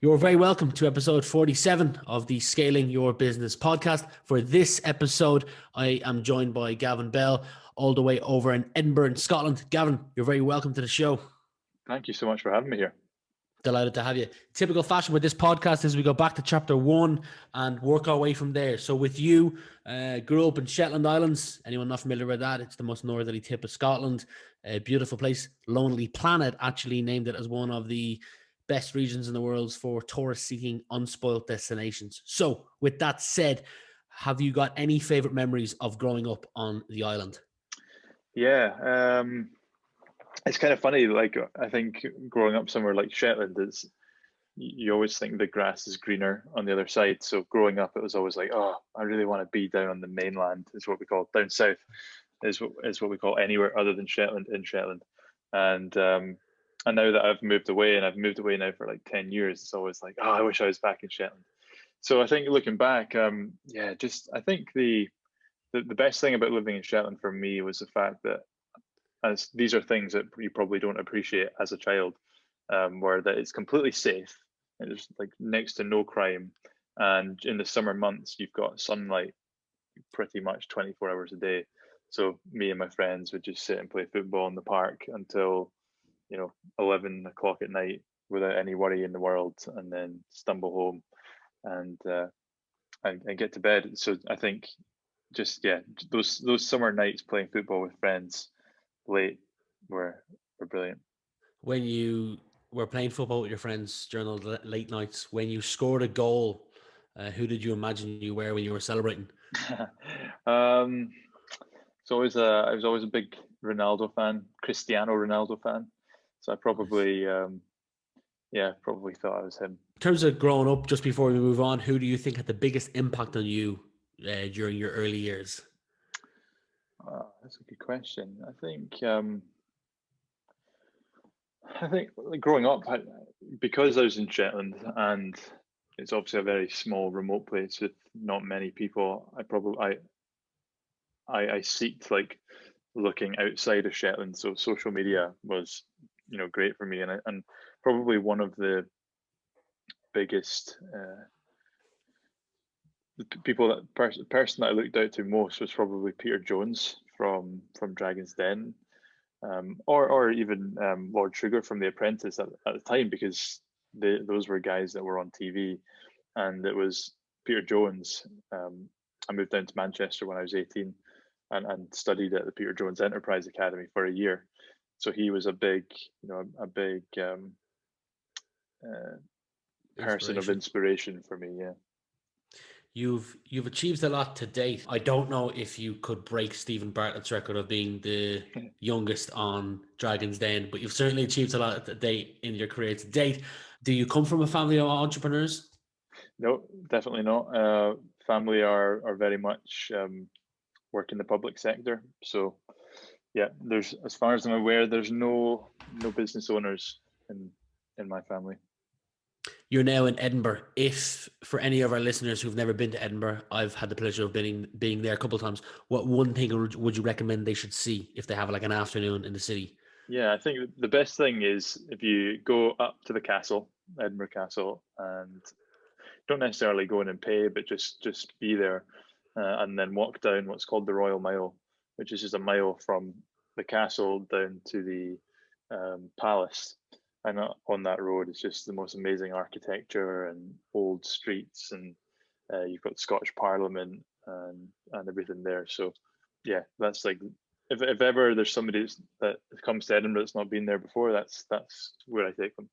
You're very welcome to episode 47 of the Scaling Your Business podcast. For this episode, I am joined by Gavin Bell, all the way over in Edinburgh, in Scotland. Gavin, you're very welcome to the show. Thank you so much for having me here. Delighted to have you. Typical fashion with this podcast is we go back to chapter one and work our way from there. So with you, grew up in Shetland Islands. Anyone not familiar with that? It's the most northerly tip of Scotland. A beautiful place. Lonely Planet actually named it as one of the best regions in the world for tourists seeking unspoilt destinations. So with that said, have you got any favorite memories of growing up on the island? Yeah, it's kind of funny. Like I think growing up somewhere like Shetland is, you always think the grass is greener on the other side. So growing up, it was always like, oh, I really want to be down on the mainland. Is what we call down south. Is what we call anywhere other than Shetland in Shetland. And now that I've moved away, and I've moved away now for like 10 years, it's always like, oh, I wish I was back in Shetland. So I think looking back, yeah, just I think the best thing about living in Shetland for me was the fact that, as these are things that you probably don't appreciate as a child, where that it's completely safe. There's like next to no crime, and in the summer months you've got sunlight pretty much 24 hours a day. So me and my friends would just sit and play football in the park until 11 o'clock at night without any worry in the world, and then stumble home and and get to bed. So I think just yeah, those summer nights playing football with friends late were brilliant. When you were playing football with your friends during the late nights, when you scored a goal, who did you imagine you were when you were celebrating? um, I was always a big Ronaldo fan, Cristiano Ronaldo fan. So I Nice. probably yeah, probably thought I was him. In terms of growing up, just before we move on, who do you think had the biggest impact on you during your early years? That's a good question. I think like, growing up, because I was in Shetland and it's obviously a very small, remote place with not many people. I seeked like looking outside of Shetland. So social media was, great for me, and probably one of the biggest people person that I looked out to most was probably Peter Jones from Dragon's Den, or even Lord Sugar from The Apprentice at the time, because those were guys that were on TV, and it was Peter Jones. I moved down to Manchester when I was 18, and studied at the Peter Jones Enterprise Academy for a year. So he was a big uh, person of Inspiration. inspiration for me. Yeah. You've achieved a lot to date. I don't know if you could break Stephen Bartlett's record of being the youngest on Dragon's Den, but you've certainly achieved a lot to date in your career to date. Do you come from a family of entrepreneurs? No, definitely not. Family are very much work in the public sector. So yeah, there's, as far as I'm aware, there's no business owners in my family. You're now in Edinburgh. If for any of our listeners who've never been to Edinburgh, I've had the pleasure of being there a couple of times. What one thing would you recommend they should see if they have like an afternoon in the city? Yeah, I think the best thing is if you go up to the castle, Edinburgh Castle, and don't necessarily go in and pay, but just be there, and then walk down what's called the Royal Mile, which is just a mile from the castle down to the palace. And on that road, it's just the most amazing architecture and old streets, and you've got Scottish Parliament and everything there. So yeah, that's like, if ever there's somebody that comes to Edinburgh that's not been there before, that's where I take them.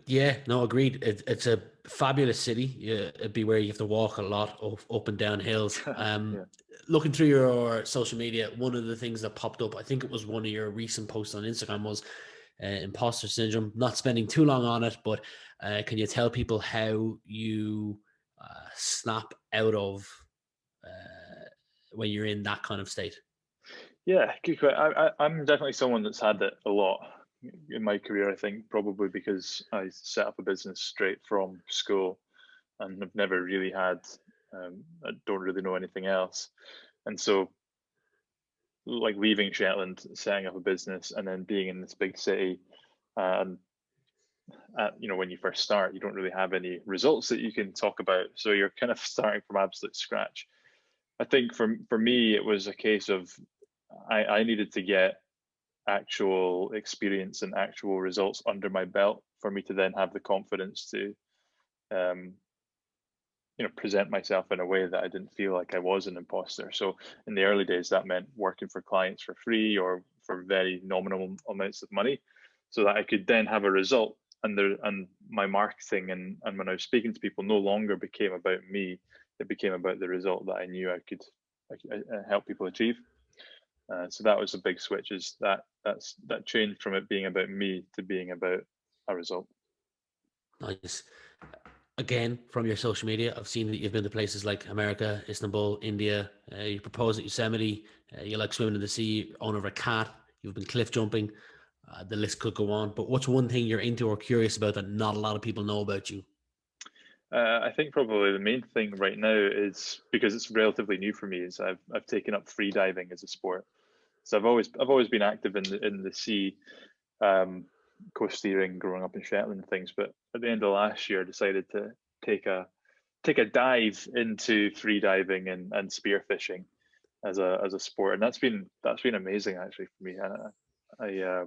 Yeah, no, agreed. It's a fabulous city. Yeah, it'd be where you have to walk a lot up and down hills. Yeah. Looking through your social media, one of the things that popped up, I think it was one of your recent posts on Instagram, was imposter syndrome. Not spending too long on it, but can you tell people how you snap out of when you're in that kind of state? Yeah, good question. I'm definitely someone that's had it a lot in my career. I think probably because I set up a business straight from school and have never really had, I don't really know anything else. And so, like leaving Shetland, setting up a business, and then being in this big city, and when you first start, you don't really have any results that you can talk about. So you're kind of starting from absolute scratch. I think for me, it was a case of I needed to get actual experience and actual results under my belt for me to then have the confidence to um, present myself in a way that I didn't feel like I was an imposter. So in the early days, that meant working for clients for free or for very nominal amounts of money, so that I could then have a result. And my marketing and when I was speaking to people no longer became about me; it became about the result that I knew I could help people achieve. So that was a big switch. Is that changed from it being about me to being about a result. Nice. Again, from your social media, I've seen that you've been to places like America, Istanbul, India. You propose at Yosemite. You like swimming in the sea, owner of a cat. You've been cliff jumping. The list could go on. But what's one thing you're into or curious about that not a lot of people know about you? I think probably the main thing right now is, because it's relatively new for me, is I've taken up free diving as a sport. So I've always been active in the sea, um, coast steering, growing up in Shetland and things. But at the end of last year, I decided to take a dive into free diving and spearfishing as a sport, and that's been amazing actually for me. And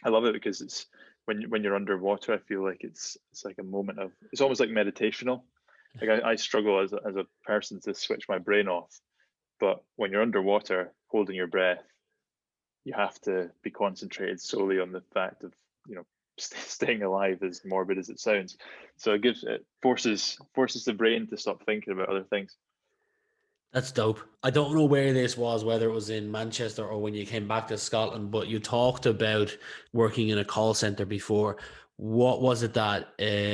I love it because it's when you're underwater, I feel like it's like a moment of, it's almost like meditational. Like I struggle as a person to switch my brain off, but when you're underwater holding your breath, you have to be concentrated solely on the fact of staying alive, as morbid as it sounds. So it forces the brain to stop thinking about other things. That's dope. I don't know where this was, whether it was in Manchester or when you came back to Scotland, but you talked about working in a call center before. What was it that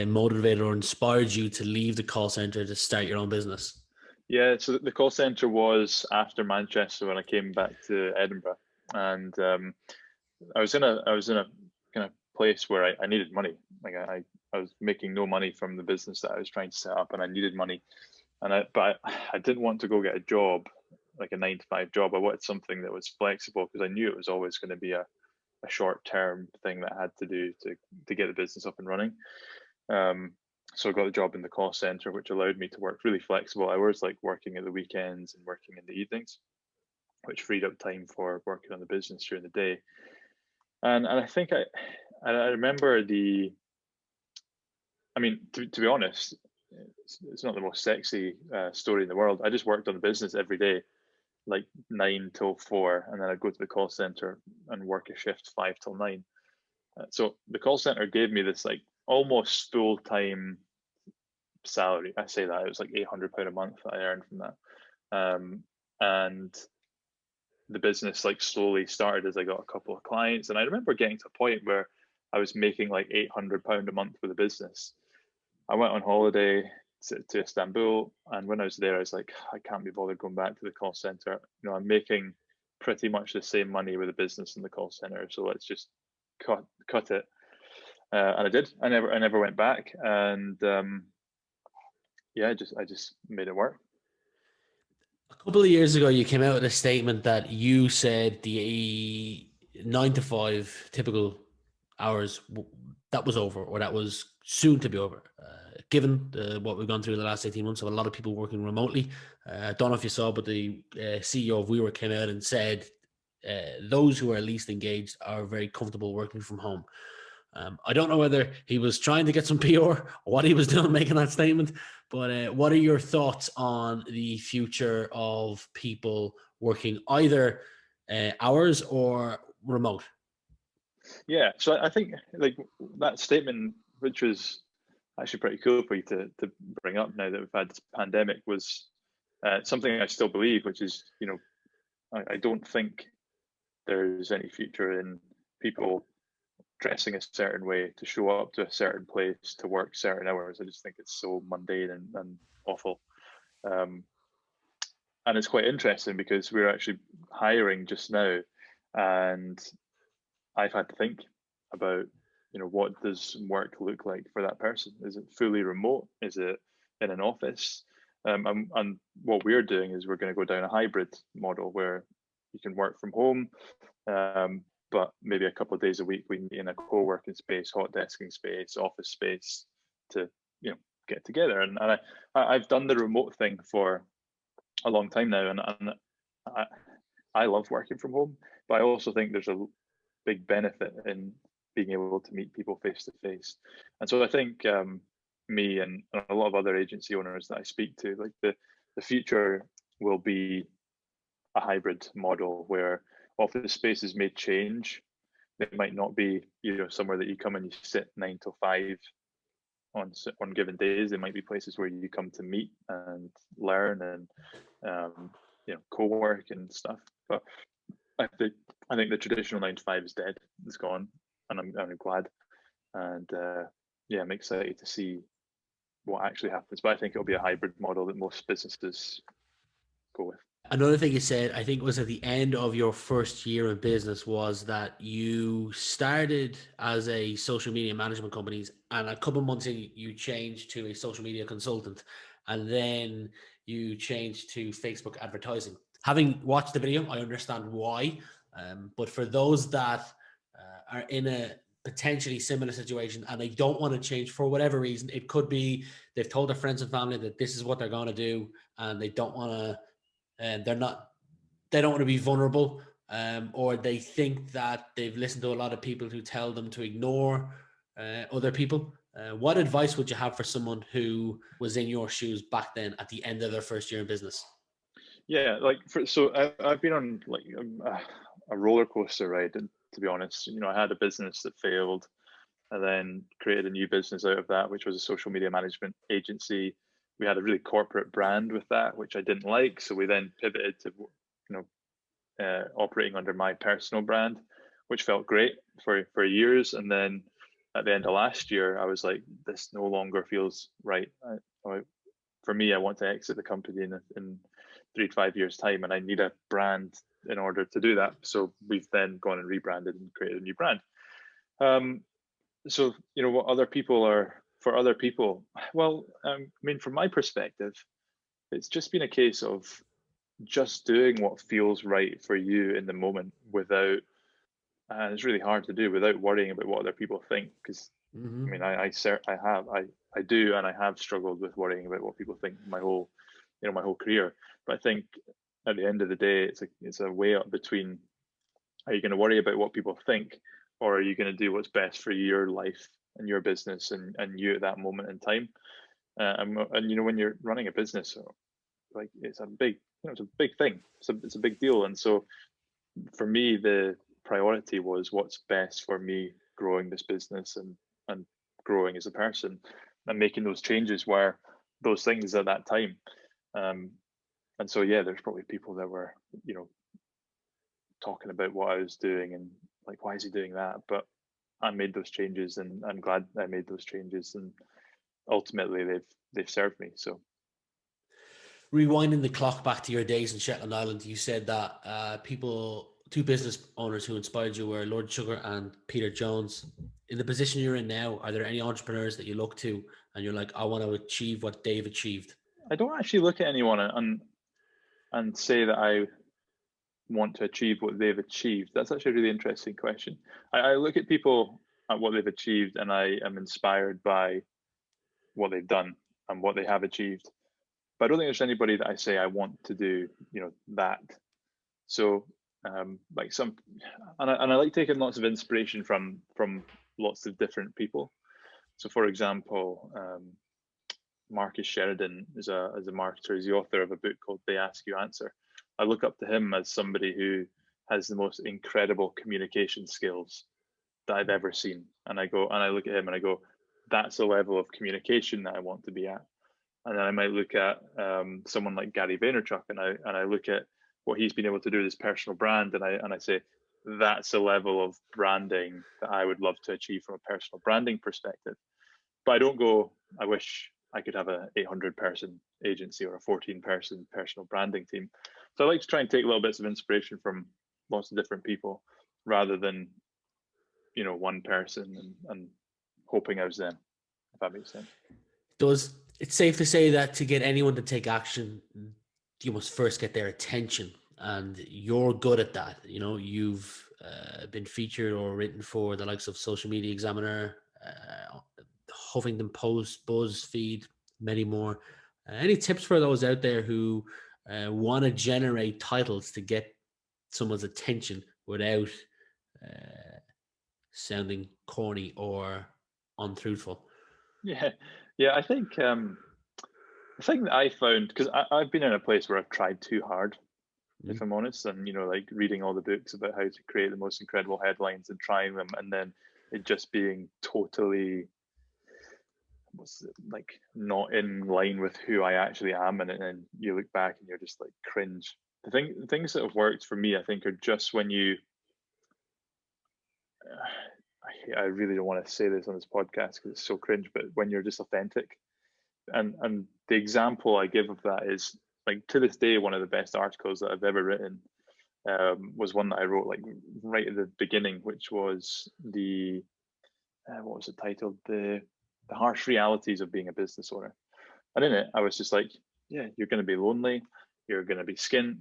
motivated or inspired you to leave the call center to start your own business? Yeah, so the call center was after Manchester when I came back to Edinburgh, and I was in a kind of place where I needed money. Like I was making no money from the business that I was trying to set up, and I needed money. But I didn't want to go get a job, like a 9 to 5 job. I wanted something that was flexible because I knew it was always going to be a short term thing that I had to do to get the business up and running. Um, so I got a job in the call center, which allowed me to work really flexible hours, like working at the weekends and working in the evenings, which freed up time for working on the business during the day. And I think I remember I mean, to be honest, it's not the most sexy story in the world. I just worked on the business every day, like 9 till 4, and then I'd go to the call center and work a shift 5 till 9. So the call center gave me this like almost full time salary. I say that it was like £800 a month that I earned from that, and the business like slowly started as I got a couple of clients, and I remember getting to a point where I was making like £800 a month with the business. I went on holiday to Istanbul, and when I was there, I was like, I can't be bothered going back to the call center. I'm making pretty much the same money with the business and the call center, so let's just cut it. And I did. I never went back, and yeah, I just made it work. A couple of years ago, you came out with a statement that you said the 9 to 5 typical hours that was over, or that was soon to be over. Given what we've gone through the last 18 months of a lot of people working remotely, I don't know if you saw, but the CEO of WeWork came out and said those who are least engaged are very comfortable working from home. I don't know whether he was trying to get some PR or what he was doing making that statement, but what are your thoughts on the future of people working either hours or remote? Yeah, so I think like that statement, which was actually pretty cool for you to bring up now that we've had this pandemic, was something I still believe, which is, I don't think there's any future in people dressing a certain way to show up to a certain place to work certain hours. I just think it's so mundane and awful. Um, and it's quite interesting because we're actually hiring just now, and I've had to think about, what does work look like for that person? Is it fully remote? Is it in an office? And what we're doing is we're going to go down a hybrid model where you can work from home, but maybe a couple of days a week we meet in a co-working space, hot desking space, office space to, get together. And I've done the remote thing for a long time now, and I love working from home, but I also think there's a big benefit in being able to meet people face to face. And so I think me and a lot of other agency owners that I speak to, like the future will be a hybrid model where office spaces may change. They might not be, somewhere that you come and you sit 9 to 5 on given days. They might be places where you come to meet and learn and co-work and stuff. But I think the traditional 9 to 5 is dead. It's gone, and I'm glad. And I'm excited to see what actually happens. But I think it'll be a hybrid model that most businesses go with. Another thing you said, I think, was at the end of your first year in business, was that you started as a social media management company, and a couple of months in, you changed to a social media consultant, and then you changed to Facebook advertising. Having watched the video, I understand why, but for those that are in a potentially similar situation and they don't want to change for whatever reason, it could be they've told their friends and family that this is what they're going to do, and they don't want to. And they don't want to be vulnerable, or they think that they've listened to a lot of people who tell them to ignore other people. What advice would you have for someone who was in your shoes back then at the end of their first year in business? Yeah, I've been on like a roller coaster ride, and to be honest, I had a business that failed, and then created a new business out of that, which was a social media management agency. We had a really corporate brand with that, which I didn't like. So we then pivoted to, operating under my personal brand, which felt great for years. And then at the end of last year, I was like, this no longer feels right. For me, I want to exit the company in 3 to 5 years' time, and I need a brand in order to do that. So we've then gone and rebranded and created a new brand. So, what other people are. For other people, well, from my perspective, it's just been a case of just doing what feels right for you in the moment without, and it's really hard to do without worrying about what other people think. Because I do, and I have struggled with worrying about what people think my whole career. But I think at the end of the day, it's a way up between, are you going to worry about what people think, or are you going to do what's best for your life and your business and you at that moment in time? And when you're running a business, like it's a big thing. It's a big deal. And so for me, the priority was what's best for me growing this business and growing as a person, and making those changes where those things at that time. And so, there's probably people that were, talking about what I was doing and like, why is he doing that? But I made those changes, and I'm glad I made those changes, and ultimately they've served me. So, rewinding the clock back to your days in Shetland Island, you said that two business owners who inspired you were Lord Sugar and Peter Jones. In the position you're in now, are there any entrepreneurs that you look to and you're like, I want to achieve what they've achieved? I don't actually look at anyone and say that I want to achieve what they've achieved. That's actually a really interesting question. I look at people at what they've achieved, and I am inspired by what they've done and what they have achieved. But I don't think there's anybody that I say I want to do, that. So and I like taking lots of inspiration from lots of different people. So for example, Marcus Sheridan is a marketer. He's the author of a book called They Ask You Answer. I look up to him as somebody who has the most incredible communication skills that I've ever seen. And I look at him and I go, that's the level of communication that I want to be at. And then I might look at someone like Gary Vaynerchuk, and I look at what he's been able to do with his personal brand, and I say, that's the level of branding that I would love to achieve from a personal branding perspective. But I don't go, I wish I could have an 800-person agency or a 14-person personal branding team. So I like to try and take little bits of inspiration from lots of different people rather than, one person and hoping I was them, if that makes sense. It's safe to say that to get anyone to take action, you must first get their attention, and you're good at that. You've been featured or written for the likes of Social Media Examiner, Huffington Post, BuzzFeed, many more. Any tips for those out there who want to generate titles to get someone's attention without sounding corny or untruthful? Yeah, yeah. I think the thing that I found, because I've been in a place where I've tried too hard, if I'm honest, and like reading all the books about how to create the most incredible headlines and trying them, and then it just being totally like not in line with who I actually am, and then you look back and you're just like cringe. The things that have worked for me, I think, are just when you. I really don't want to say this on this podcast because it's so cringe, but when you're just authentic, and the example I give of that is like to this day one of the best articles that I've ever written was one that I wrote like right at the beginning, which was the what was it titled, the harsh realities of being a business owner. And in it, I was just like, yeah, you're going to be lonely, you're going to be skint.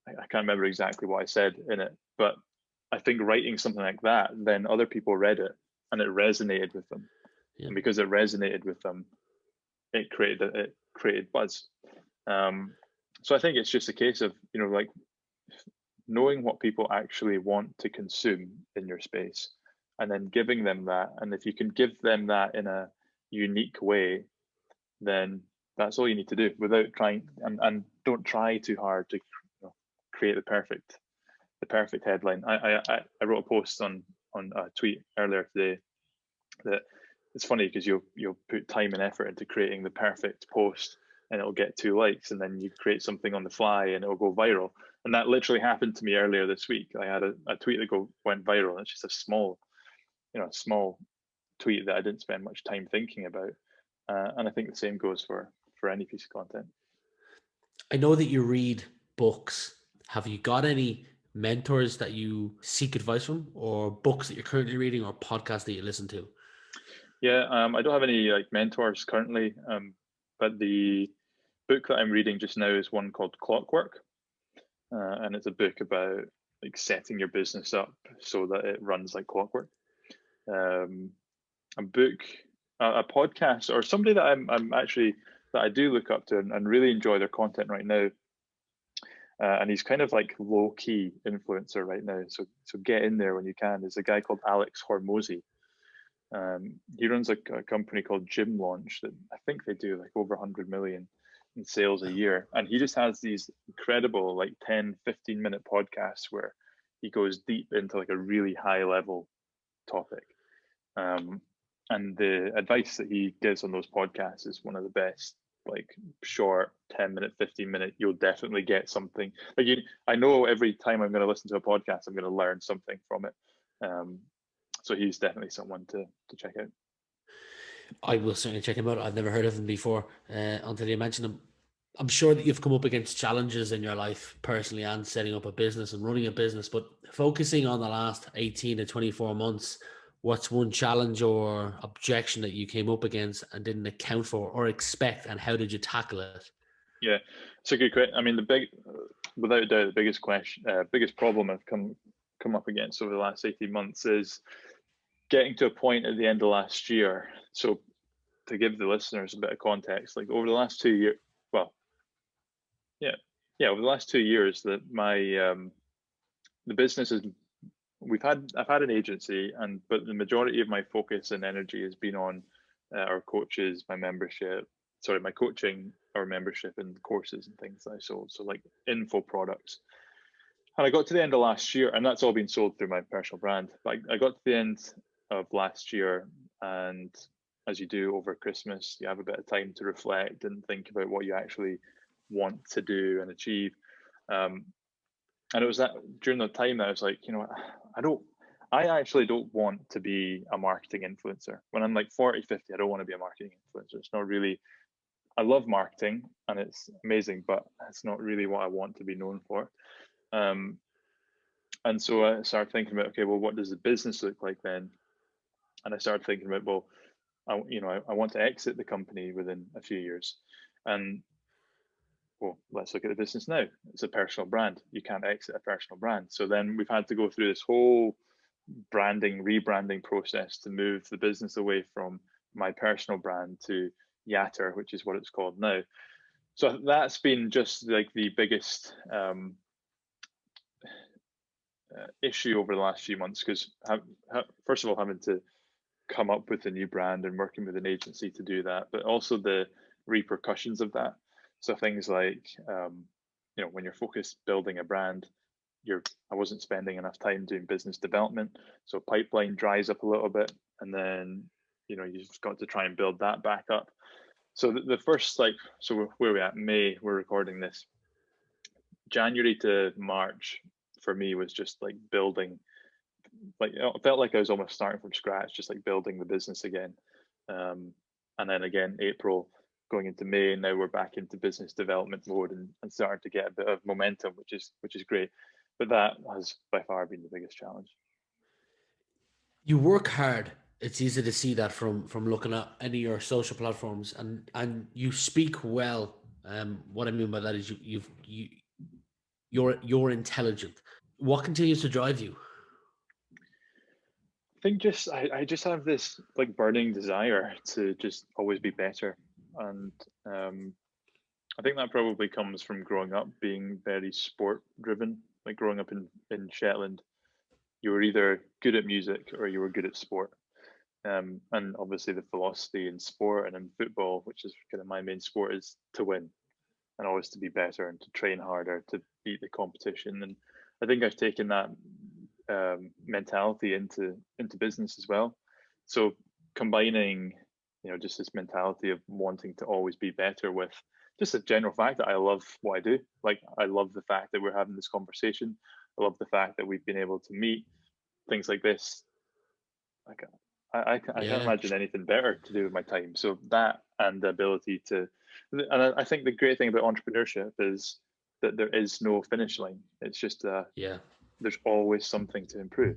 I can't remember exactly what I said in it, but I think writing something like that, then other people read it and it resonated with them, and because it resonated with them, it created buzz. So I think it's just a case of like knowing what people actually want to consume in your space, and then giving them that. And if you can give them that in a unique way, then that's all you need to do without trying. And don't try too hard to create the perfect headline. I wrote a post on a tweet earlier today that it's funny because you'll put time and effort into creating the perfect post and it'll get 2 likes, and then you create something on the fly and it'll go viral. And that literally happened to me earlier this week. I had a tweet that went viral. It's just a small tweet that I didn't spend much time thinking about. And I think the same goes for any piece of content. I know that you read books. Have you got any mentors that you seek advice from, or books that you're currently reading, or podcasts that you listen to? Yeah, I don't have any like mentors currently, but the book that I'm reading just now is one called Clockwork, and it's a book about like setting your business up so that it runs like clockwork. A book, a podcast, or somebody that I'm actually that I do look up to and really enjoy their content right now. And he's kind of like low key influencer right now, so get in there when you can. There's a guy called Alex Hormozy. He runs a company called Gym Launch that I think they do like over 100 million in sales a year. And he just has these incredible like 10-15 minute podcasts where he goes deep into like a really high level topic. And the advice that he gives on those podcasts is one of the best, like short 10-minute, 15-minute, you'll definitely get something. Like I know every time I'm going to listen to a podcast, I'm going to learn something from it. So he's definitely someone to check out. I will certainly check him out. I've never heard of him before until you mentioned him. I'm sure that you've come up against challenges in your life personally and setting up a business and running a business, but focusing on the last 18 to 24 months, what's one challenge or objection that you came up against and didn't account for or expect, and how did you tackle it? Yeah, it's a good question. I mean, without a doubt, the biggest problem I've come up against over the last 18 months is getting to a point at the end of last year. So to give the listeners a bit of context, like over the last 2 years, over the last 2 years that my the business is, I've had an agency, but the majority of my focus and energy has been on our coaches, my coaching, our membership and courses and things that I sold. So like info products. And I got to the end of last year, and that's all been sold through my personal brand. But I got to the end of last year, and as you do over Christmas, you have a bit of time to reflect and think about what you actually want to do and achieve. And it was that during the time that I was like, I actually don't want to be a marketing influencer. When I'm like 40, 50, I don't want to be a marketing influencer. It's not really, I love marketing and it's amazing, but it's not really what I want to be known for. And so I started thinking about, okay, well, what does the business look like then? And I started thinking about, well, I want to exit the company within a few years. And well, let's look at the business now. It's a personal brand. You can't exit a personal brand. So then we've had to go through this whole rebranding process to move the business away from my personal brand to Yatter, which is what it's called now. So that's been just like the biggest issue over the last few months, because first of all, having to come up with a new brand and working with an agency to do that, but also the repercussions of that. So things like, when you're focused building a brand, I wasn't spending enough time doing business development. So pipeline dries up a little bit, and then, you've got to try and build that back up. So the first, so where are we at? May, we're recording this. January to March for me was just like building, it felt like I was almost starting from scratch, just like building the business again. And then again, April going into May, and now we're back into business development mode and starting to get a bit of momentum, which is great. But that has by far been the biggest challenge. You work hard. It's easy to see that from looking at any of your social platforms, and you speak well. What I mean by that is you're intelligent. What continues to drive you? I think I just have this like burning desire to just always be better, and I think that probably comes from growing up being very sport driven. Like growing up in Shetland, you were either good at music or you were good at sport. And obviously the philosophy in sport and in football, which is kind of my main sport, is to win and always to be better and to train harder to beat the competition. And I think I've taken that mentality into business as well. So combining, just this mentality of wanting to always be better with just a general fact that I love what I do. Like, I love the fact that we're having this conversation. I love the fact that we've been able to meet, things like this. Like, I can't imagine anything better to do with my time. So that, and the ability to, and I think the great thing about entrepreneurship is that there is no finish line. It's just there's always something to improve,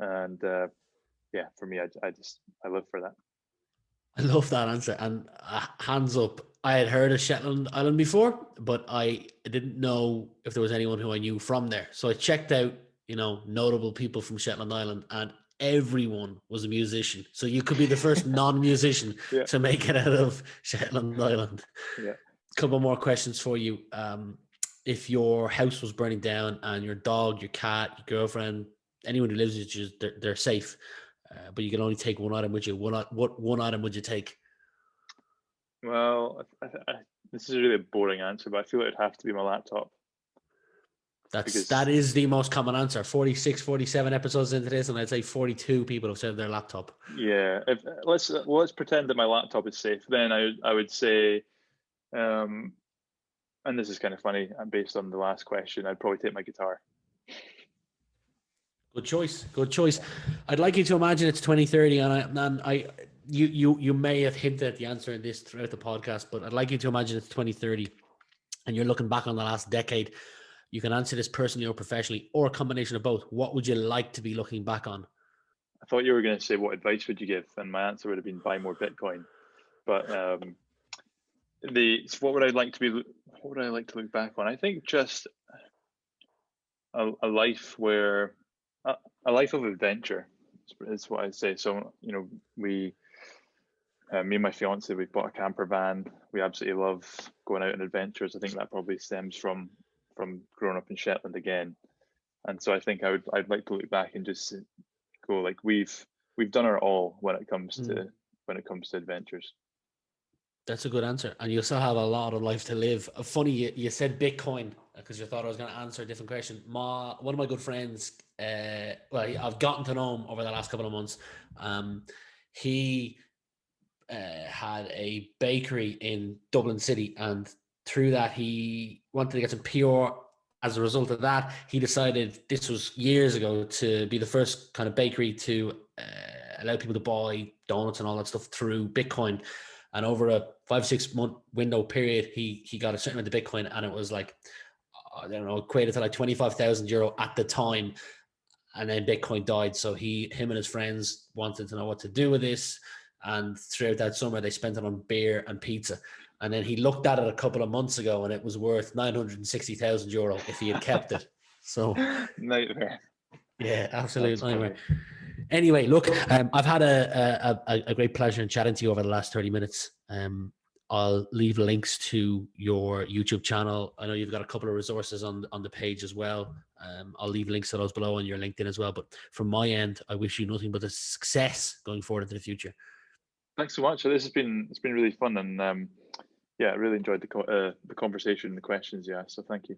and for me, I live for that. I love that answer. And hands up, I had heard of Shetland Island before, but I didn't know if there was anyone who I knew from there. So I checked out, notable people from Shetland Island, and everyone was a musician. So you could be the first non-musician to make it out of Shetland Island. Yeah. A couple more questions for you. If your house was burning down and your dog, your cat, your girlfriend, anyone who lives with you, they're safe, but you can only take one item with you, what one item would you take? Well, this is a really boring answer, but I feel it'd have to be my laptop. That is the most common answer. 46, 47 episodes into this, and I'd say 42 people have said their laptop. Yeah, let's pretend that my laptop is safe. Then I would say, and this is kind of funny, based on the last question, I'd probably take my guitar. Good choice. I'd like you to imagine it's 2030, and you may have hinted at the answer in this throughout the podcast, but I'd like you to imagine it's 2030, and you're looking back on the last decade. You can answer this personally or professionally, or a combination of both. What would you like to be looking back on? I thought you were going to say, what advice would you give? And my answer would have been, buy more Bitcoin. But what would I like to look back on? I think just a life where a life of adventure is what I'd say. So, me and my fiance, we bought a camper van. We absolutely love going out on adventures. I think that probably stems from growing up in Shetland again. And so I think I'd like to look back and just go, like, we've done our all when it comes to adventures. That's a good answer, and you still have a lot of life to live. Funny you said Bitcoin, because you thought I was going to answer a different question. One of my good friends, I've gotten to know him over the last couple of months. He had a bakery in Dublin City, and through that he wanted to get some PR. As a result of that, he decided, this was years ago, to be the first kind of bakery to allow people to buy donuts and all that stuff through Bitcoin. And over a 5-6 month window period, he got a certain amount of Bitcoin, and it was like, I don't know, equated to like €25,000 at the time. And then Bitcoin died. So him and his friends wanted to know what to do with this. and throughout that summer they spent it on beer and pizza. And then he looked at it a couple of months ago, and it was worth €960,000 if he had kept it. So nightmare. Yeah, absolute nightmare. Funny. Anyway, look, I've had a great pleasure in chatting to you over the last 30 minutes. I'll leave links to your YouTube channel. I know you've got a couple of resources on the page as well. I'll leave links to those below on your LinkedIn as well. But from my end, I wish you nothing but the success going forward into the future. Thanks so much. It's been really fun, and yeah, I really enjoyed the conversation and the questions you asked. So thank you.